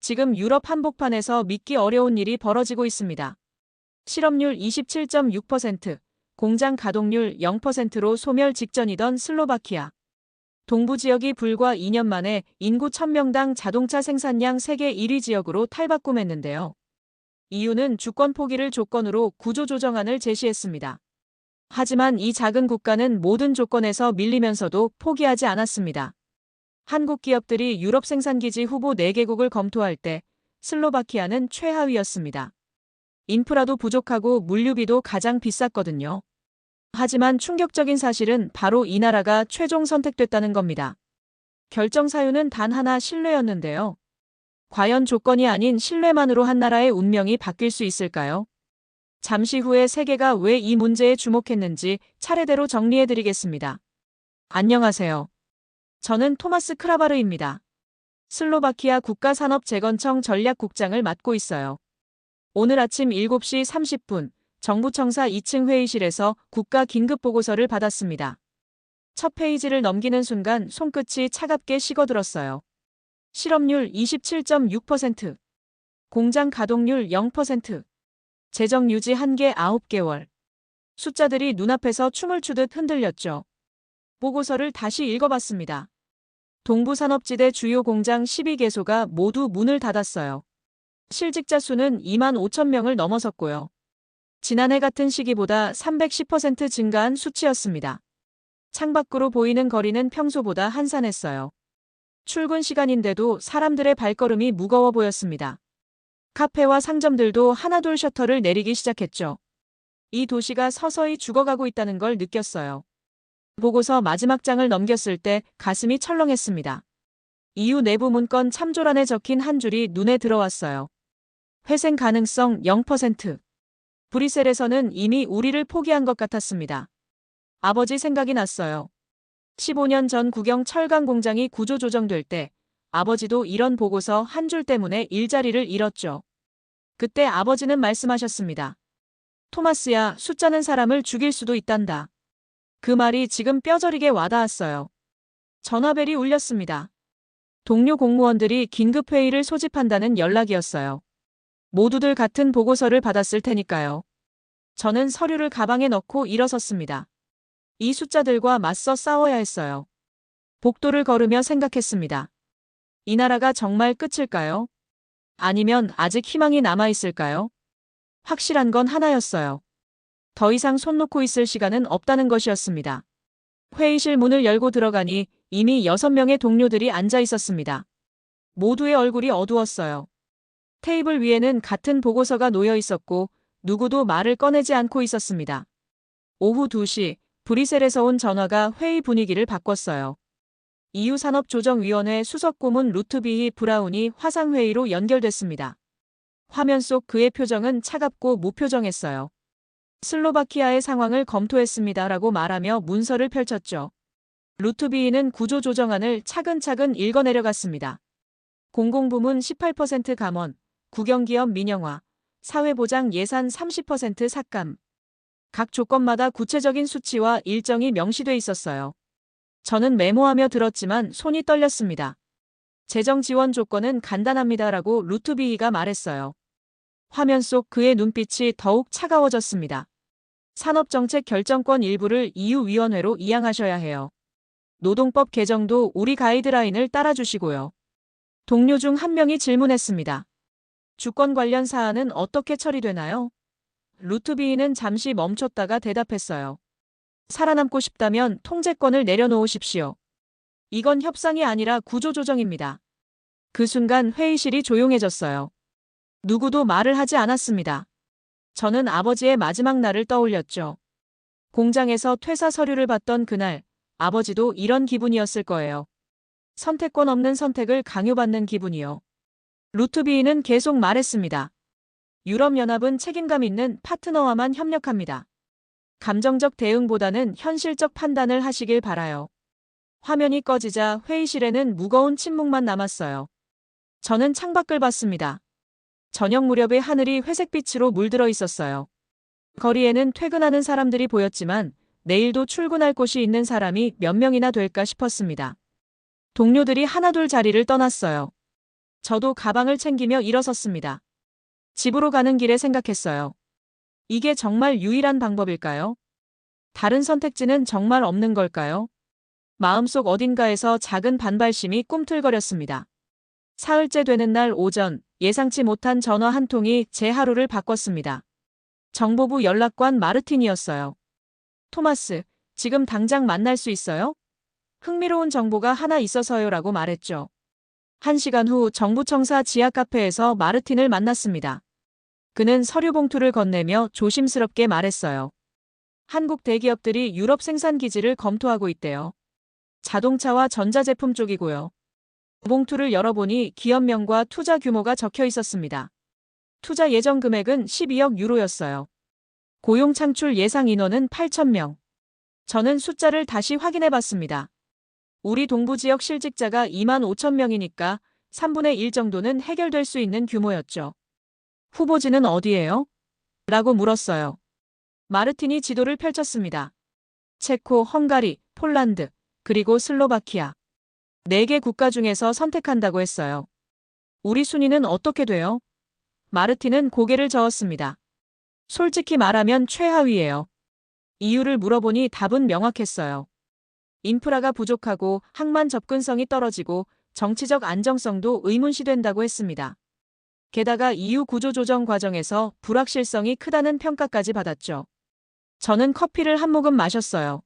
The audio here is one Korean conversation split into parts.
지금 유럽 한복판에서 믿기 어려운 일이 벌어지고 있습니다. 실업률 27.6%, 공장 가동률 0%로 소멸 직전이던 슬로바키아. 동부 지역이 불과 2년 만에 인구 1000명당 자동차 생산량 세계 1위 지역으로 탈바꿈했는데요. 이유는 주권 포기를 조건으로 구조조정안을 제시했습니다. 하지만 이 작은 국가는 모든 조건에서 밀리면서도 포기하지 않았습니다. 한국 기업들이 유럽 생산기지 후보 4개국을 검토할 때 슬로바키아는 최하위였습니다. 인프라도 부족하고 물류비도 가장 비쌌거든요. 하지만 충격적인 사실은 바로 이 나라가 최종 선택됐다는 겁니다. 결정 사유는 단 하나, 신뢰였는데요. 과연 조건이 아닌 신뢰만으로 한 나라의 운명이 바뀔 수 있을까요? 잠시 후에 세계가 왜 이 문제에 주목했는지 차례대로 정리해드리겠습니다. 안녕하세요. 저는 토마스 크라바르입니다. 슬로바키아 국가산업재건청 전략국장을 맡고 있어요. 오늘 아침 7시 30분 정부청사 2층 회의실에서 국가 긴급보고서를 받았습니다. 첫 페이지를 넘기는 순간 손끝이 차갑게 식어들었어요. 실업률 27.6%, 공장 가동률 0%, 재정 유지 한계 9개월. 숫자들이 눈앞에서 춤을 추듯 흔들렸죠. 보고서를 다시 읽어봤습니다. 동부산업지대 주요 공장 12개소가 모두 문을 닫았어요. 실직자 수는 2만 5천 명을 넘어섰고요. 지난해 같은 시기보다 310% 증가한 수치였습니다. 창밖으로 보이는 거리는 평소보다 한산했어요. 출근 시간인데도 사람들의 발걸음이 무거워 보였습니다. 카페와 상점들도 하나둘 셔터를 내리기 시작했죠. 이 도시가 서서히 죽어가고 있다는 걸 느꼈어요. 보고서 마지막 장을 넘겼을 때 가슴이 철렁했습니다. EU 내부 문건 참조란에 적힌 한 줄이 눈에 들어왔어요. 회생 가능성 0%. 브뤼셀에서는 이미 우리를 포기한 것 같았습니다. 아버지 생각이 났어요. 15년 전 국영 철강 공장이 구조조정될 때 아버지도 이런 보고서 한 줄 때문에 일자리를 잃었죠. 그때 아버지는 말씀하셨습니다. 토마스야, 숫자는 사람을 죽일 수도 있단다. 그 말이 지금 뼈저리게 와닿았어요. 전화벨이 울렸습니다. 동료 공무원들이 긴급회의를 소집한다는 연락이었어요. 모두들 같은 보고서를 받았을 테니까요. 저는 서류를 가방에 넣고 일어섰습니다. 이 숫자들과 맞서 싸워야 했어요. 복도를 걸으며 생각했습니다. 이 나라가 정말 끝일까요? 아니면 아직 희망이 남아있을까요? 확실한 건 하나였어요. 더 이상 손 놓고 있을 시간은 없다는 것이었습니다. 회의실 문을 열고 들어가니 이미 6명의 동료들이 앉아 있었습니다. 모두의 얼굴이 어두웠어요. 테이블 위에는 같은 보고서가 놓여 있었고 누구도 말을 꺼내지 않고 있었습니다. 오후 2시 브뤼셀에서 온 전화가 회의 분위기를 바꿨어요. EU 산업조정위원회 수석고문 루트비히 브라운이 화상회의로 연결됐습니다. 화면 속 그의 표정은 차갑고 무표정했어요. 슬로바키아의 상황을 검토했습니다라고 말하며 문서를 펼쳤죠. 루트비히는 구조조정안을 차근차근 읽어내려갔습니다. 공공부문 18% 감원, 국영기업 민영화, 사회보장 예산 30% 삭감. 각 조건마다 구체적인 수치와 일정이 명시돼 있었어요. 저는 메모하며 들었지만 손이 떨렸습니다. 재정 지원 조건은 간단합니다라고 루트비히가 말했어요. 화면 속 그의 눈빛이 더욱 차가워졌습니다. 산업정책 결정권 일부를 EU위원회로 이양하셔야 해요. 노동법 개정도 우리 가이드라인을 따라주시고요. 동료 중 한 명이 질문했습니다. 주권 관련 사안은 어떻게 처리되나요? 루트비히는 잠시 멈췄다가 대답했어요. 살아남고 싶다면 통제권을 내려놓으십시오. 이건 협상이 아니라 구조조정입니다. 그 순간 회의실이 조용해졌어요. 누구도 말을 하지 않았습니다. 저는 아버지의 마지막 날을 떠올렸죠. 공장에서 퇴사 서류를 받던 그날, 아버지도 이런 기분이었을 거예요. 선택권 없는 선택을 강요받는 기분이요. 루트비히는 계속 말했습니다. 유럽연합은 책임감 있는 파트너와만 협력합니다. 감정적 대응보다는 현실적 판단을 하시길 바라요. 화면이 꺼지자 회의실에는 무거운 침묵만 남았어요. 저는 창밖을 봤습니다. 저녁 무렵의 하늘이 회색빛으로 물들어 있었어요. 거리에는 퇴근하는 사람들이 보였지만 내일도 출근할 곳이 있는 사람이 몇 명이나 될까 싶었습니다. 동료들이 하나둘 자리를 떠났어요. 저도 가방을 챙기며 일어섰습니다. 집으로 가는 길에 생각했어요. 이게 정말 유일한 방법일까요? 다른 선택지는 정말 없는 걸까요? 마음속 어딘가에서 작은 반발심이 꿈틀거렸습니다. 사흘째 되는 날 오전, 예상치 못한 전화 한 통이 제 하루를 바꿨습니다. 정보부 연락관 마르틴이었어요. 토마스, 지금 당장 만날 수 있어요? 흥미로운 정보가 하나 있어서요라고 말했죠. 1시간 후 정부청사 지하 카페에서 마르틴을 만났습니다. 그는 서류 봉투를 건네며 조심스럽게 말했어요. 한국 대기업들이 유럽 생산 기지를 검토하고 있대요. 자동차와 전자제품 쪽이고요. 봉투를 열어보니 기업명과 투자 규모가 적혀 있었습니다. 투자 예정 금액은 12억 유로였어요. 고용 창출 예상 인원은 8,000명. 저는 숫자를 다시 확인해 봤습니다. 우리 동부 지역 실직자가 2만 5천 명이니까 3분의 1 정도는 해결될 수 있는 규모였죠. 후보지는 어디예요? 라고 물었어요. 마르틴이 지도를 펼쳤습니다. 체코, 헝가리, 폴란드, 그리고 슬로바키아. 4개 국가 중에서 선택한다고 했어요. 우리 순위는 어떻게 돼요? 마르틴은 고개를 저었습니다. 솔직히 말하면 최하위예요. 이유를 물어보니 답은 명확했어요. 인프라가 부족하고 항만 접근성이 떨어지고 정치적 안정성도 의문시된다고 했습니다. 게다가 EU 구조조정 과정에서 불확실성이 크다는 평가까지 받았죠. 저는 커피를 한 모금 마셨어요.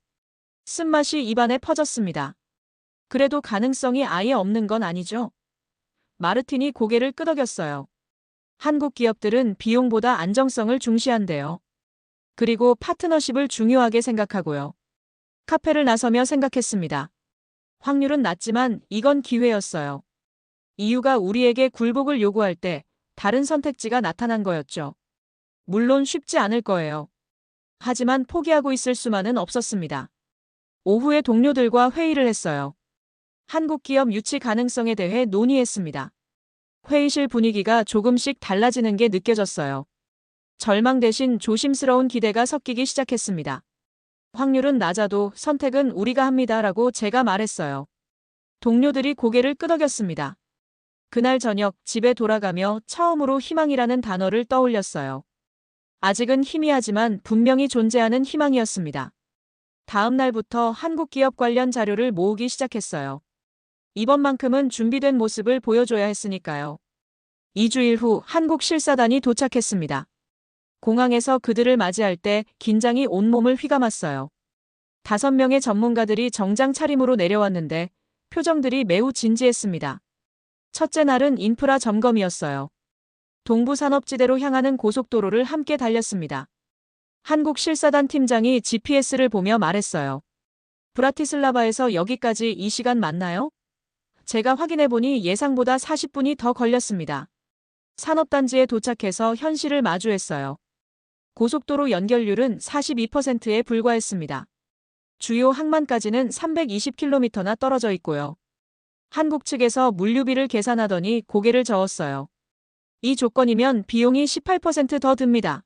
쓴맛이 입안에 퍼졌습니다. 그래도 가능성이 아예 없는 건 아니죠? 마르틴이 고개를 끄덕였어요. 한국 기업들은 비용보다 안정성을 중시한대요. 그리고 파트너십을 중요하게 생각하고요. 카페를 나서며 생각했습니다. 확률은 낮지만 이건 기회였어요. EU가 우리에게 굴복을 요구할 때 다른 선택지가 나타난 거였죠. 물론 쉽지 않을 거예요. 하지만 포기하고 있을 수만은 없었습니다. 오후에 동료들과 회의를 했어요. 한국 기업 유치 가능성에 대해 논의했습니다. 회의실 분위기가 조금씩 달라지는 게 느껴졌어요. 절망 대신 조심스러운 기대가 섞이기 시작했습니다. 확률은 낮아도 선택은 우리가 합니다라고 제가 말했어요. 동료들이 고개를 끄덕였습니다. 그날 저녁 집에 돌아가며 처음으로 희망이라는 단어를 떠올렸어요. 아직은 희미하지만 분명히 존재하는 희망이었습니다. 다음 날부터 한국 기업 관련 자료를 모으기 시작했어요. 이번만큼은 준비된 모습을 보여줘야 했으니까요. 2주일 후 한국 실사단이 도착했습니다. 공항에서 그들을 맞이할 때 긴장이 온몸을 휘감았어요. 5명의 전문가들이 정장 차림으로 내려왔는데 표정들이 매우 진지했습니다. 첫째 날은 인프라 점검이었어요. 동부산업지대로 향하는 고속도로를 함께 달렸습니다. 한국 실사단 팀장이 GPS를 보며 말했어요. 브라티슬라바에서 여기까지 이 시간 맞나요? 제가 확인해보니 예상보다 40분이 더 걸렸습니다. 산업단지에 도착해서 현실을 마주했어요. 고속도로 연결률은 42%에 불과했습니다. 주요 항만까지는 320km나 떨어져 있고요. 한국 측에서 물류비를 계산하더니 고개를 저었어요. 이 조건이면 비용이 18% 더 듭니다.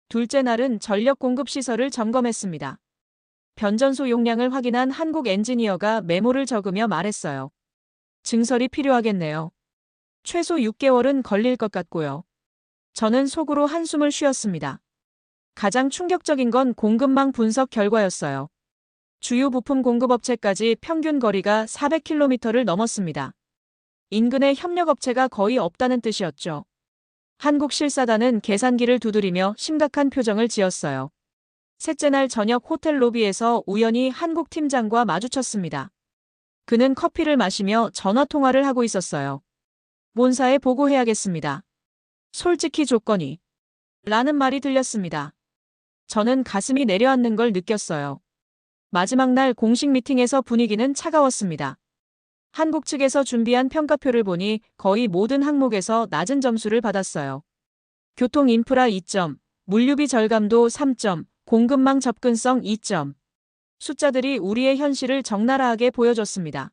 둘째 날은 전력 공급 시설을 점검했습니다. 변전소 용량을 확인한 한국 엔지니어가 메모를 적으며 말했어요. 증설이 필요하겠네요. 최소 6개월은 걸릴 것 같고요. 저는 속으로 한숨을 쉬었습니다. 가장 충격적인 건 공급망 분석 결과였어요. 주요 부품 공급업체까지 평균 거리가 400km를 넘었습니다. 인근에 협력업체가 거의 없다는 뜻이었죠. 한국 실사단은 계산기를 두드리며 심각한 표정을 지었어요. 셋째 날 저녁 호텔 로비에서 우연히 한국 팀장과 마주쳤습니다. 그는 커피를 마시며 전화통화를 하고 있었어요. 본사에 보고해야겠습니다. 솔직히 조건이 라는 말이 들렸습니다. 저는 가슴이 내려앉는 걸 느꼈어요. 마지막 날 공식 미팅에서 분위기는 차가웠습니다. 한국 측에서 준비한 평가표를 보니 거의 모든 항목에서 낮은 점수를 받았어요. 교통 인프라 2점, 물류비 절감도 3점, 공급망 접근성 2점. 숫자들이 우리의 현실을 적나라하게 보여줬습니다.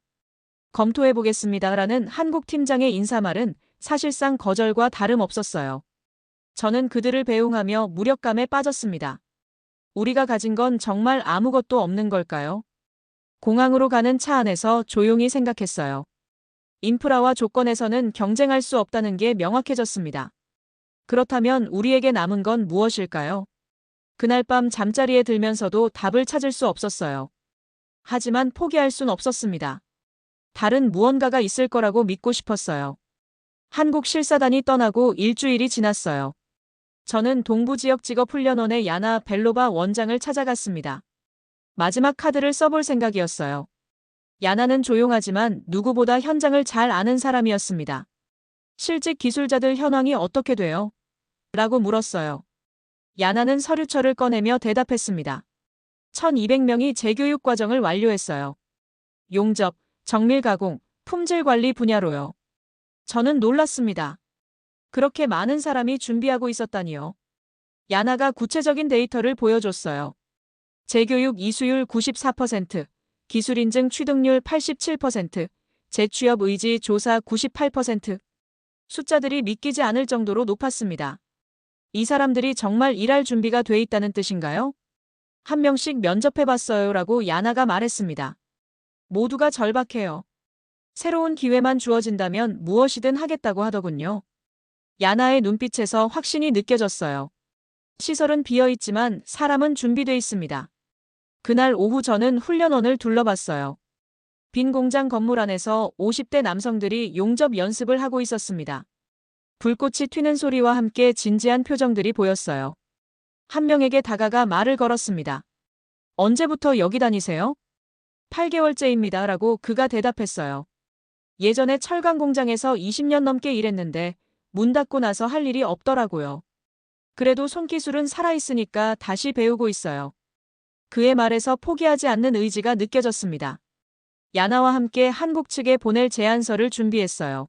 검토해보겠습니다라는 한국 팀장의 인사말은 사실상 거절과 다름없었어요. 저는 그들을 배웅하며 무력감에 빠졌습니다. 우리가 가진 건 정말 아무것도 없는 걸까요? 공항으로 가는 차 안에서 조용히 생각했어요. 인프라와 조건에서는 경쟁할 수 없다는 게 명확해졌습니다. 그렇다면 우리에게 남은 건 무엇일까요? 그날 밤 잠자리에 들면서도 답을 찾을 수 없었어요. 하지만 포기할 순 없었습니다. 다른 무언가가 있을 거라고 믿고 싶었어요. 한국 실사단이 떠나고 일주일이 지났어요. 저는 동부지역 직업훈련원의 야나 벨로바 원장을 찾아갔습니다. 마지막 카드를 써볼 생각이었어요. 야나는 조용하지만 누구보다 현장을 잘 아는 사람이었습니다. 실직 기술자들 현황이 어떻게 돼요? 라고 물었어요. 야나는 서류철을 꺼내며 대답했습니다. 1200명이 재교육 과정을 완료했어요. 용접, 정밀 가공, 품질 관리 분야로요. 저는 놀랐습니다. 그렇게 많은 사람이 준비하고 있었다니요. 야나가 구체적인 데이터를 보여줬어요. 재교육 이수율 94%, 기술 인증 취득률 87%, 재취업 의지 조사 98%. 숫자들이 믿기지 않을 정도로 높았습니다. 이 사람들이 정말 일할 준비가 돼 있다는 뜻인가요? 한 명씩 면접해봤어요 라고 야나가 말했습니다. 모두가 절박해요. 새로운 기회만 주어진다면 무엇이든 하겠다고 하더군요. 야나의 눈빛에서 확신이 느껴졌어요. 시설은 비어있지만 사람은 준비돼 있습니다. 그날 오후 저는 훈련원을 둘러봤어요. 빈 공장 건물 안에서 50대 남성들이 용접 연습을 하고 있었습니다. 불꽃이 튀는 소리와 함께 진지한 표정들이 보였어요. 한 명에게 다가가 말을 걸었습니다. 언제부터 여기 다니세요? 8개월째입니다. 라고 그가 대답했어요. 예전에 철강 공장에서 20년 넘게 일했는데 문 닫고 나서 할 일이 없더라고요. 그래도 손기술은 살아있으니까 다시 배우고 있어요. 그의 말에서 포기하지 않는 의지가 느껴졌습니다. 야나와 함께 한국 측에 보낼 제안서를 준비했어요.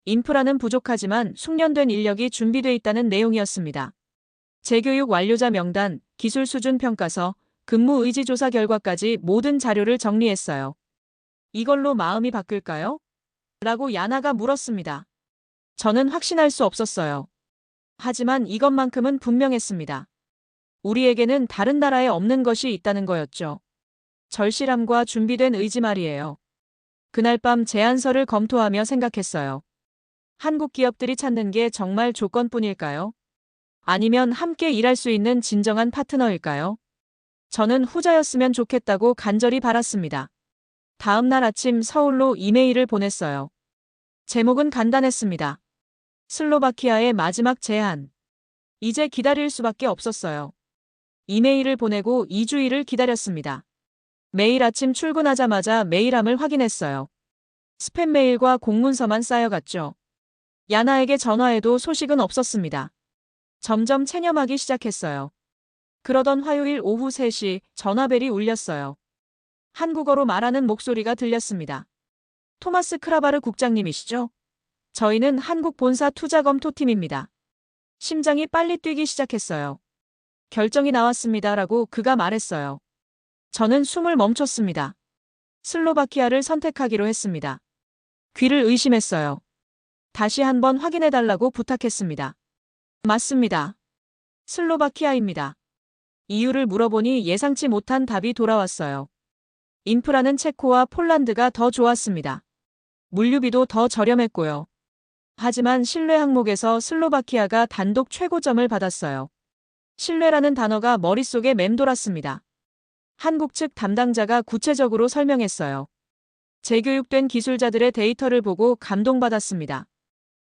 인프라는 부족하지만 숙련된 인력이 준비돼 있다는 내용이었습니다. 재교육 완료자 명단, 기술 수준 평가서, 근무 의지 조사 결과까지 모든 자료를 정리했어요. 이걸로 마음이 바뀔까요? 라고 야나가 물었습니다. 저는 확신할 수 없었어요. 하지만 이것만큼은 분명했습니다. 우리에게는 다른 나라에 없는 것이 있다는 거였죠. 절실함과 준비된 의지 말이에요. 그날 밤 제안서를 검토하며 생각했어요. 한국 기업들이 찾는 게 정말 조건뿐일까요? 아니면 함께 일할 수 있는 진정한 파트너일까요? 저는 후자였으면 좋겠다고 간절히 바랐습니다. 다음 날 아침 서울로 이메일을 보냈어요. 제목은 간단했습니다. 슬로바키아의 마지막 제안. 이제 기다릴 수밖에 없었어요. 이메일을 보내고 2주일을 기다렸습니다. 매일 아침 출근하자마자 메일함을 확인했어요. 스팸 메일과 공문서만 쌓여갔죠. 야나에게 전화해도 소식은 없었습니다. 점점 체념하기 시작했어요. 그러던 화요일 오후 3시 전화벨이 울렸어요. 한국어로 말하는 목소리가 들렸습니다. 토마스 크라바르 국장님이시죠? 저희는 한국 본사 투자검토팀입니다. 심장이 빨리 뛰기 시작했어요. 결정이 나왔습니다. 라고 그가 말했어요. 저는 숨을 멈췄습니다. 슬로바키아를 선택하기로 했습니다. 귀를 의심했어요. 다시 한번 확인해달라고 부탁했습니다. 맞습니다. 슬로바키아입니다. 이유를 물어보니 예상치 못한 답이 돌아왔어요. 인프라는 체코와 폴란드가 더 좋았습니다. 물류비도 더 저렴했고요. 하지만 신뢰 항목에서 슬로바키아가 단독 최고점을 받았어요. 신뢰라는 단어가 머릿속에 맴돌았습니다. 한국 측 담당자가 구체적으로 설명했어요. 재교육된 기술자들의 데이터를 보고 감동받았습니다.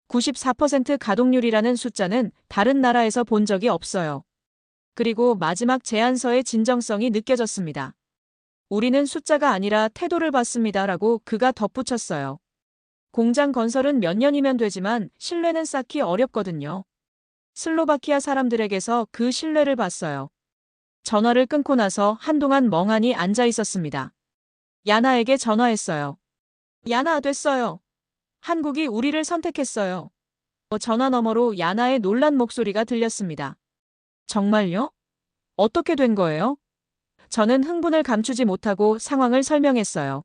94% 가동률이라는 숫자는 다른 나라에서 본 적이 없어요. 그리고 마지막 제안서의 진정성이 느껴졌습니다. 우리는 숫자가 아니라 태도를 봤습니다. 라고 그가 덧붙였어요. 공장 건설은 몇 년이면 되지만 신뢰는 쌓기 어렵거든요. 슬로바키아 사람들에게서 그 신뢰를 봤어요. 전화를 끊고 나서 한동안 멍하니 앉아 있었습니다. 야나에게 전화했어요. 야나, 됐어요. 한국이 우리를 선택했어요. 전화 너머로 야나의 놀란 목소리가 들렸습니다. 정말요? 어떻게 된 거예요? 저는 흥분을 감추지 못하고 상황을 설명했어요.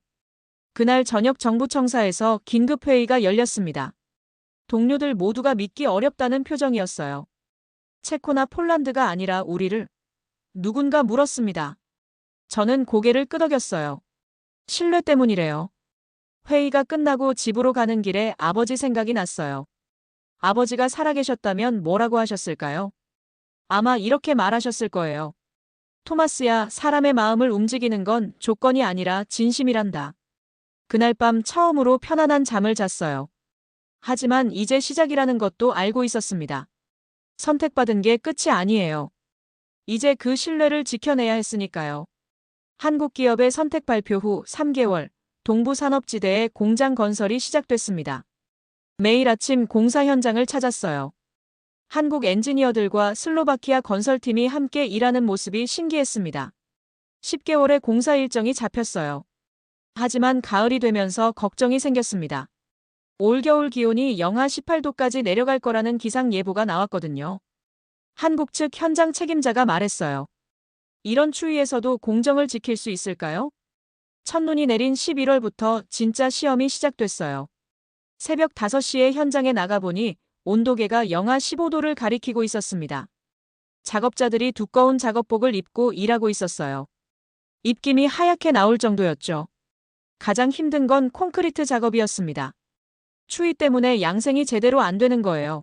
그날 저녁 정부청사에서 긴급회의가 열렸습니다. 동료들 모두가 믿기 어렵다는 표정이었어요. 체코나 폴란드가 아니라 우리를 누군가 물었습니다. 저는 고개를 끄덕였어요. 신뢰 때문이래요. 회의가 끝나고 집으로 가는 길에 아버지 생각이 났어요. 아버지가 살아계셨다면 뭐라고 하셨을까요? 아마 이렇게 말하셨을 거예요. 토마스야, 사람의 마음을 움직이는 건 조건이 아니라 진심이란다. 그날 밤 처음으로 편안한 잠을 잤어요. 하지만 이제 시작이라는 것도 알고 있었습니다. 선택받은 게 끝이 아니에요. 이제 그 신뢰를 지켜내야 했으니까요. 한국 기업의 선택 발표 후 3개월, 동부산업지대의 공장 건설이 시작됐습니다. 매일 아침 공사 현장을 찾았어요. 한국 엔지니어들과 슬로바키아 건설팀이 함께 일하는 모습이 신기했습니다. 10개월의 공사 일정이 잡혔어요. 하지만 가을이 되면서 걱정이 생겼습니다. 올겨울 기온이 영하 18도까지 내려갈 거라는 기상 예보가 나왔거든요. 한국 측 현장 책임자가 말했어요. 이런 추위에서도 공정을 지킬 수 있을까요? 첫눈이 내린 11월부터 진짜 시험이 시작됐어요. 새벽 5시에 현장에 나가보니 온도계가 영하 15도를 가리키고 있었습니다. 작업자들이 두꺼운 작업복을 입고 일하고 있었어요. 입김이 하얗게 나올 정도였죠. 가장 힘든 건 콘크리트 작업이었습니다. 추위 때문에 양생이 제대로 안 되는 거예요.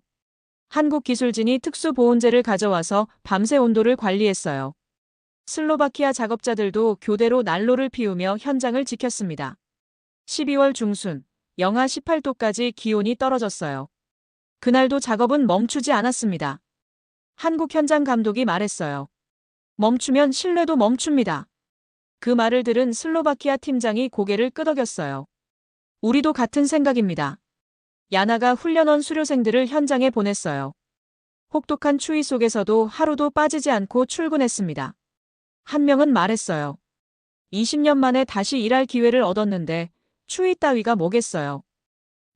한국 기술진이 특수 보온재를 가져와서 밤새 온도를 관리했어요. 슬로바키아 작업자들도 교대로 난로를 피우며 현장을 지켰습니다. 12월 중순, 영하 18도까지 기온이 떨어졌어요. 그날도 작업은 멈추지 않았습니다. 한국 현장 감독이 말했어요. 멈추면 신뢰도 멈춥니다. 그 말을 들은 슬로바키아 팀장이 고개를 끄덕였어요. 우리도 같은 생각입니다. 야나가 훈련원 수료생들을 현장에 보냈어요. 혹독한 추위 속에서도 하루도 빠지지 않고 출근했습니다. 한 명은 말했어요. 20년 만에 다시 일할 기회를 얻었는데 추위 따위가 뭐겠어요.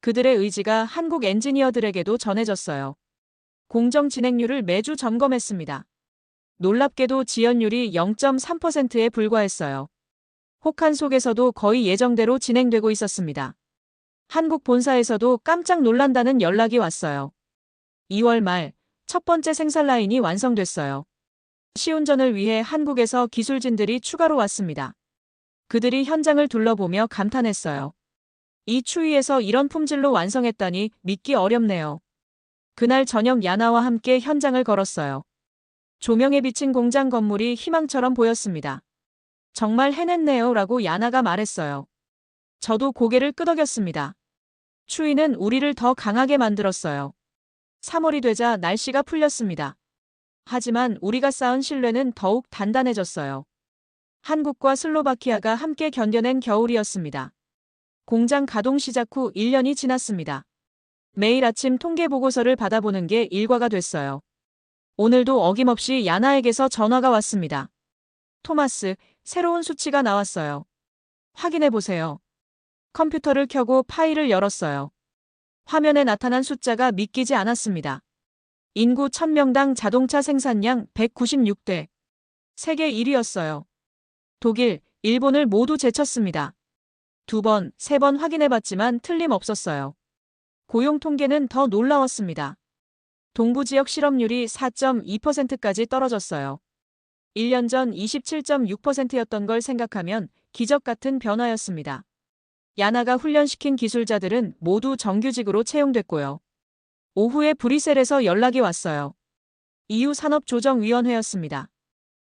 그들의 의지가 한국 엔지니어들에게도 전해졌어요. 공정 진행률을 매주 점검했습니다. 놀랍게도 지연율이 0.3%에 불과했어요. 혹한 속에서도 거의 예정대로 진행되고 있었습니다. 한국 본사에서도 깜짝 놀란다는 연락이 왔어요. 2월 말 첫 번째 생산 라인이 완성됐어요. 시운전을 위해 한국에서 기술진들이 추가로 왔습니다. 그들이 현장을 둘러보며 감탄했어요. 이 추위에서 이런 품질로 완성했다니 믿기 어렵네요. 그날 저녁 야나와 함께 현장을 걸었어요. 조명에 비친 공장 건물이 희망처럼 보였습니다. 정말 해냈네요 라고 야나가 말했어요. 저도 고개를 끄덕였습니다. 추위는 우리를 더 강하게 만들었어요. 3월이 되자 날씨가 풀렸습니다. 하지만 우리가 쌓은 신뢰는 더욱 단단해졌어요. 한국과 슬로바키아가 함께 견뎌낸 겨울이었습니다. 공장 가동 시작 후 1년이 지났습니다. 매일 아침 통계 보고서를 받아보는 게 일과가 됐어요. 오늘도 어김없이 야나에게서 전화가 왔습니다. 토마스, 새로운 수치가 나왔어요. 확인해 보세요. 컴퓨터를 켜고 파일을 열었어요. 화면에 나타난 숫자가 믿기지 않았습니다. 인구 1000명당 자동차 생산량 196대. 세계 1위였어요. 독일, 일본을 모두 제쳤습니다. 2번, 3번 확인해봤지만 틀림없었어요. 고용 통계는 더 놀라웠습니다. 동부 지역 실업률이 4.2%까지 떨어졌어요. 1년 전 27.6%였던 걸 생각하면 기적 같은 변화였습니다. 야나가 훈련시킨 기술자들은 모두 정규직으로 채용됐고요. 오후에 브뤼셀에서 연락이 왔어요. EU 산업조정위원회였습니다.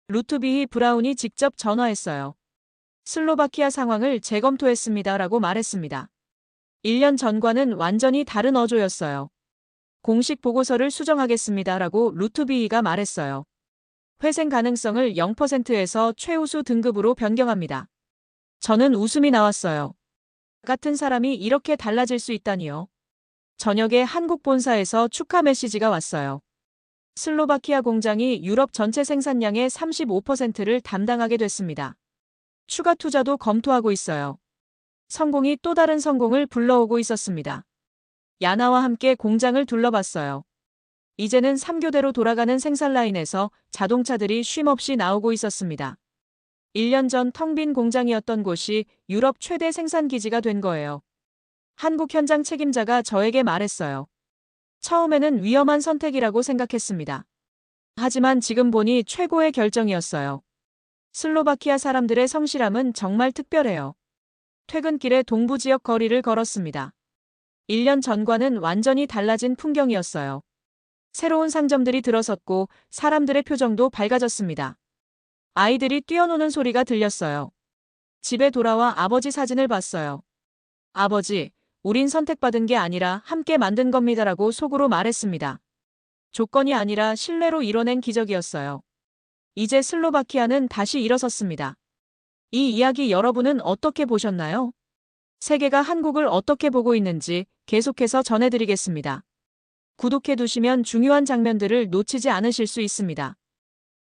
루트비히 브라운이 직접 전화했어요. 슬로바키아 상황을 재검토했습니다 라고 말했습니다. 1년 전과는 완전히 다른 어조였어요. 공식 보고서를 수정하겠습니다 라고 루트비히가 말했어요. 회생 가능성을 0%에서 최우수 등급으로 변경합니다. 저는 웃음이 나왔어요. 같은 사람이 이렇게 달라질 수 있다니요. 저녁에 한국 본사에서 축하 메시지가 왔어요. 슬로바키아 공장이 유럽 전체 생산량의 35%를 담당하게 됐습니다. 추가 투자도 검토하고 있어요. 성공이 또 다른 성공을 불러오고 있었습니다. 야나와 함께 공장을 둘러봤어요. 이제는 3교대로 돌아가는 생산 라인에서 자동차들이 쉼없이 나오고 있었습니다. 1년 전 텅 빈 공장이었던 곳이 유럽 최대 생산 기지가 된 거예요. 한국 현장 책임자가 저에게 말했어요. 처음에는 위험한 선택이라고 생각했습니다. 하지만 지금 보니 최고의 결정이었어요. 슬로바키아 사람들의 성실함은 정말 특별해요. 퇴근길에 동부 지역 거리를 걸었습니다. 1년 전과는 완전히 달라진 풍경이었어요. 새로운 상점들이 들어섰고 사람들의 표정도 밝아졌습니다. 아이들이 뛰어노는 소리가 들렸어요. 집에 돌아와 아버지 사진을 봤어요. 아버지, 우린 선택받은 게 아니라 함께 만든 겁니다라고 속으로 말했습니다. 조건이 아니라 신뢰로 이뤄낸 기적이었어요. 이제 슬로바키아는 다시 일어섰습니다. 이 이야기 여러분은 어떻게 보셨나요? 세계가 한국을 어떻게 보고 있는지 계속해서 전해드리겠습니다. 구독해 두시면 중요한 장면들을 놓치지 않으실 수 있습니다.